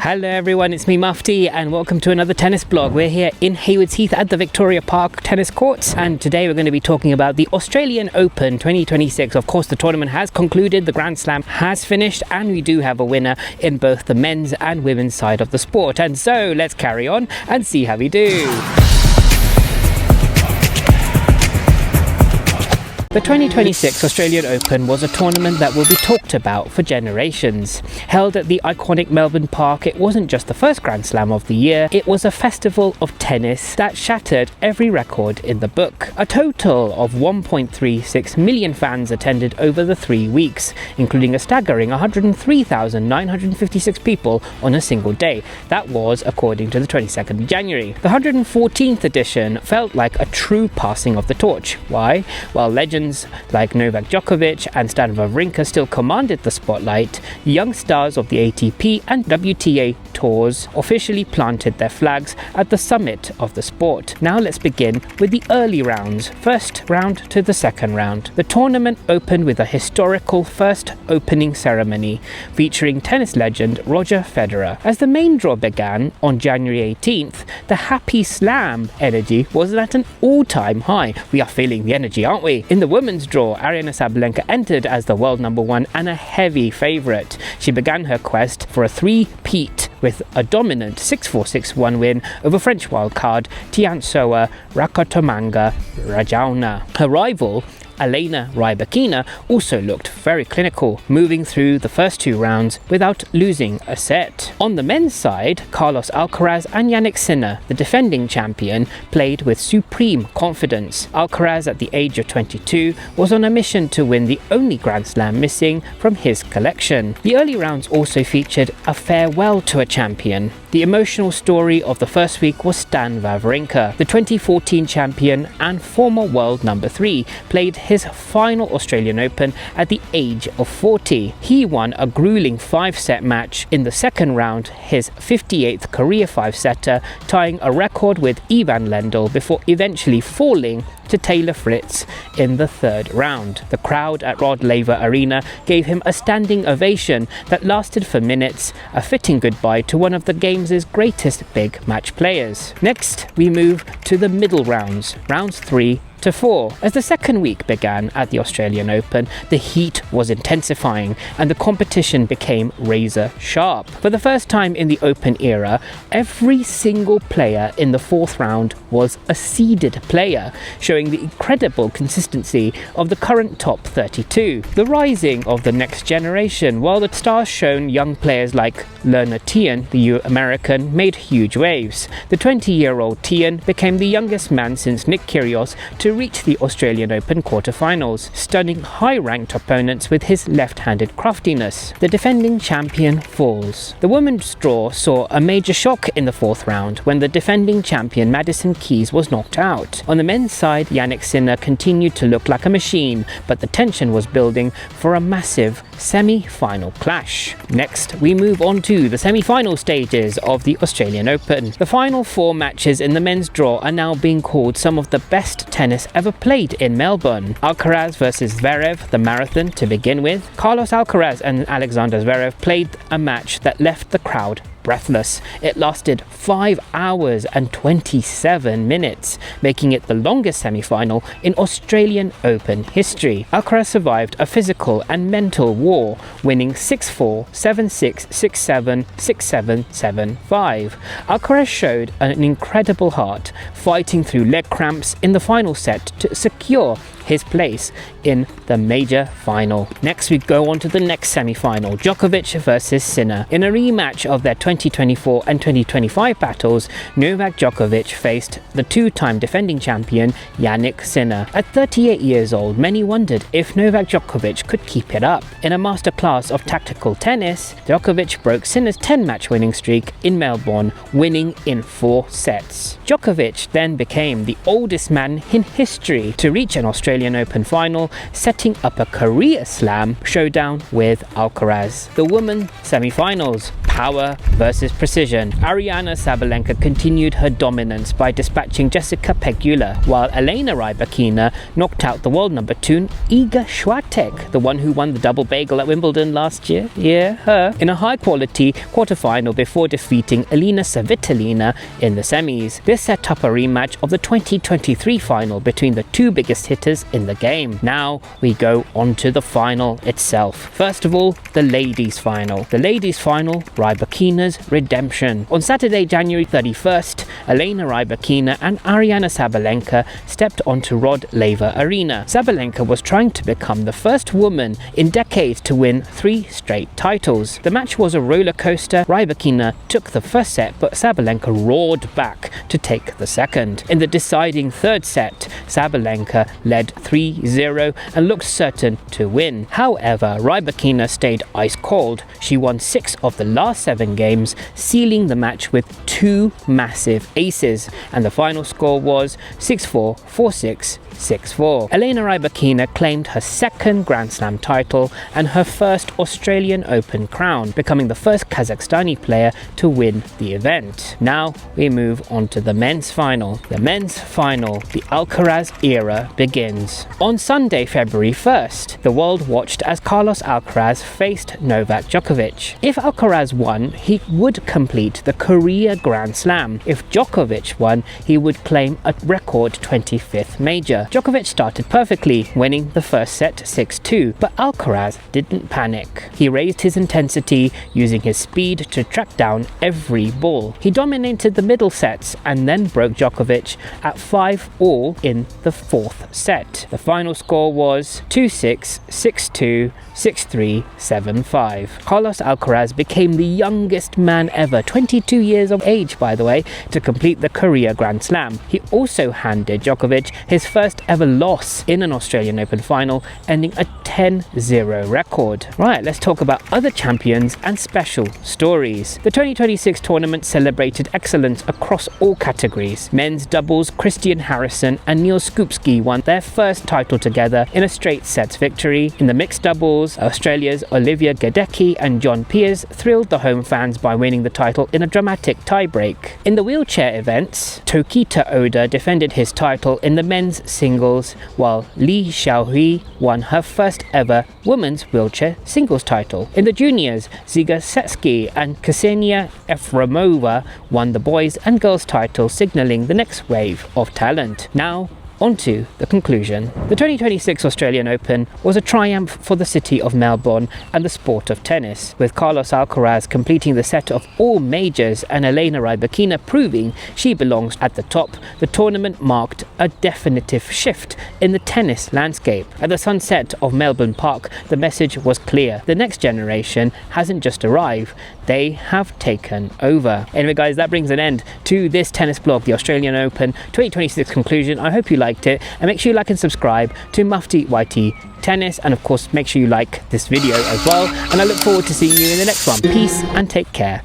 Hello everyone, it's me MUFTi and welcome to another tennis blog. We're here in Haywards Heath at the Victoria Park tennis courts, and today we're going to be talking about the Australian Open 2026. Of course, the tournament has concluded, the Grand Slam has finished, and we do have a winner in both the men's and women's side of the sport. And so let's carry on and see how we do. The 2026 Australian Open was a tournament that will be talked about for generations. Held at the iconic Melbourne Park, it wasn't just the first Grand Slam of the year, it was a festival of tennis that shattered every record in the book. A total of 1.36 million fans attended over the 3 weeks, including a staggering 103,956 people on a single day. That was according to the 22nd of January. The 114th edition felt like a true passing of the torch. Why? Well, legends like Novak Djokovic and Stan Wawrinka still commanded the spotlight. Young stars of the ATP and WTA tours officially planted their flags at the summit of the sport. Now let's begin with the early rounds, first round to the second round. The tournament opened with a historical first opening ceremony featuring tennis legend Roger Federer. As the main draw began on January 18th, the happy slam energy was at an all-time high. We are feeling the energy, aren't we? In the women's draw, Aryna Sabalenka entered as the world number one and a heavy favourite. She began her quest for a three-peat with a dominant 6-4-6-1 win over French wildcard Tianssoa Rakotomanga Rajaona. Her rival, Elena Rybakina, also looked very clinical, moving through the first two rounds without losing a set. On the men's side, Carlos Alcaraz and Jannik Sinner, the defending champion, played with supreme confidence. Alcaraz, at the age of 22, was on a mission to win the only Grand Slam missing from his collection. The early rounds also featured a farewell to a champion. The emotional story of the first week was Stan Wawrinka. The 2014 champion and former world number 3 played his final Australian Open at the age of 40. He won a grueling 5-set match in the second round, his 58th career 5-setter, tying a record with Ivan Lendl before eventually falling to Taylor Fritz in the third round. The crowd at Rod Laver Arena gave him a standing ovation that lasted for minutes, a fitting goodbye to one of the game's greatest big match players. Next, we move to the middle rounds, rounds 3 to 4. As the second week began at the Australian Open, the heat was intensifying and the competition became razor sharp. For the first time in the Open era, every single player in the fourth round was a seeded player, showing the incredible consistency of the current top 32. The rising of the next generation, while the stars shown young players like Lerner Tien, the American, made huge waves. The 20-year-old Tien became the youngest man since Nick Kyrgios to reach the Australian Open quarterfinals, stunning high-ranked opponents with his left-handed craftiness. The defending champion falls. The women's draw saw a major shock in the fourth round when the defending champion Madison Keys was knocked out. On the men's side, Jannik Sinner continued to look like a machine, but the tension was building for a massive semi-final clash. Next, we move on to the semi-final stages of the Australian Open. The final 4 matches in the men's draw are now being called some of the best tennis ever played in Melbourne. Alcaraz versus Zverev, the marathon to begin with. Carlos Alcaraz and Alexander Zverev played a match that left the crowd breathless. It lasted 5 hours and 27 minutes, making it the longest semi-final in Australian Open history. Alcaraz survived a physical and mental war, winning 6-4, 7-6, 6-7, 6-7, 7-5. Alcaraz showed an incredible heart, fighting through leg cramps in the final set to secure his place in the major final. Next, we go on to the next semi-final, Djokovic versus Sinner. In a rematch of their 2024 and 2025 battles, Novak Djokovic faced the two-time defending champion Jannik Sinner. At 38 years old, many wondered if Novak Djokovic could keep it up. In a masterclass of tactical tennis, Djokovic broke Sinner's 10-match winning streak in Melbourne, winning in 4 sets. Djokovic then became the oldest man in history to reach an Australian Australian Open final, setting up a career slam showdown with Alcaraz. The women's semi-finals. Power versus precision. Aryna Sabalenka continued her dominance by dispatching Jessica Pegula, while Elena Rybakina knocked out the world number 2 Iga Swiatek, the one who won the double bagel at Wimbledon last year. Yeah, her. In a high-quality quarterfinal before defeating Elina Svitolina in the semis. This set up a rematch of the 2023 final between the two biggest hitters in the game. Now we go on to the final itself. First of all, the ladies' final. The ladies' final, Rybakina's redemption. On Saturday, January 31st, Elena Rybakina and Aryna Sabalenka stepped onto Rod Laver Arena. Sabalenka was trying to become the first woman in decades to win 3 straight titles. The match was a roller coaster. Rybakina took the first set, but Sabalenka roared back to take the second. In the deciding third set, Sabalenka led 3-0 and looked certain to win. However, Rybakina stayed ice cold. She won 6 of the last 7 games, sealing the match with 2 massive aces, and the final score was 6-4, 4-6, 6-4. Elena Rybakina claimed her second Grand Slam title and her first Australian Open crown, becoming the first Kazakhstani player to win the event. Now we move on to the men's final. The men's final, the Alcaraz era begins. On Sunday, February 1st, the world watched as Carlos Alcaraz faced Novak Djokovic. If Alcaraz won, he would complete the career Grand Slam. If Djokovic won, he would claim a record 25th major. Djokovic started perfectly, winning the first set 6-2, but Alcaraz didn't panic. He raised his intensity, using his speed to track down every ball. He dominated the middle sets and then broke Djokovic at 5-all in the fourth set. The final score was 2-6, 6-2, 6-3, 7-5. Carlos Alcaraz became the youngest man ever, 22 years of age by the way, to complete the career Grand Slam. He also handed Djokovic his first ever loss in an Australian Open final, ending a 10-0 record. Right, let's talk about other champions and special stories. The 2026 tournament celebrated excellence across all categories. Men's doubles, Christian Harrison and Neil Skupski won their first title together in a straight sets victory. In the mixed doubles, Australia's Olivia Gadecki and John Peers thrilled the home fans by winning the title in a dramatic tiebreak. In the wheelchair events, Tokita Oda defended his title in the men's singles, while Li Xiaohui won her first ever women's wheelchair singles title. In the juniors, Ziga Setsky and Ksenia Efremova won the boys and girls title, signaling the next wave of talent. Now, on to the conclusion. The 2026 Australian Open was a triumph for the city of Melbourne and the sport of tennis, with Carlos Alcaraz completing the set of all majors and Elena Rybakina proving she belongs at the top. The tournament marked a definitive shift in the tennis landscape. At the sunset of Melbourne Park, the message was clear. The next generation hasn't just arrived, they have taken over. Anyway guys, that brings an end to this tennis blog, the Australian Open 2026 conclusion. I hope you liked it, and make sure you like and subscribe to MUFTiiYT Tennis, and of course make sure you like this video as well, and I look forward to seeing you in the next one. Peace and take care.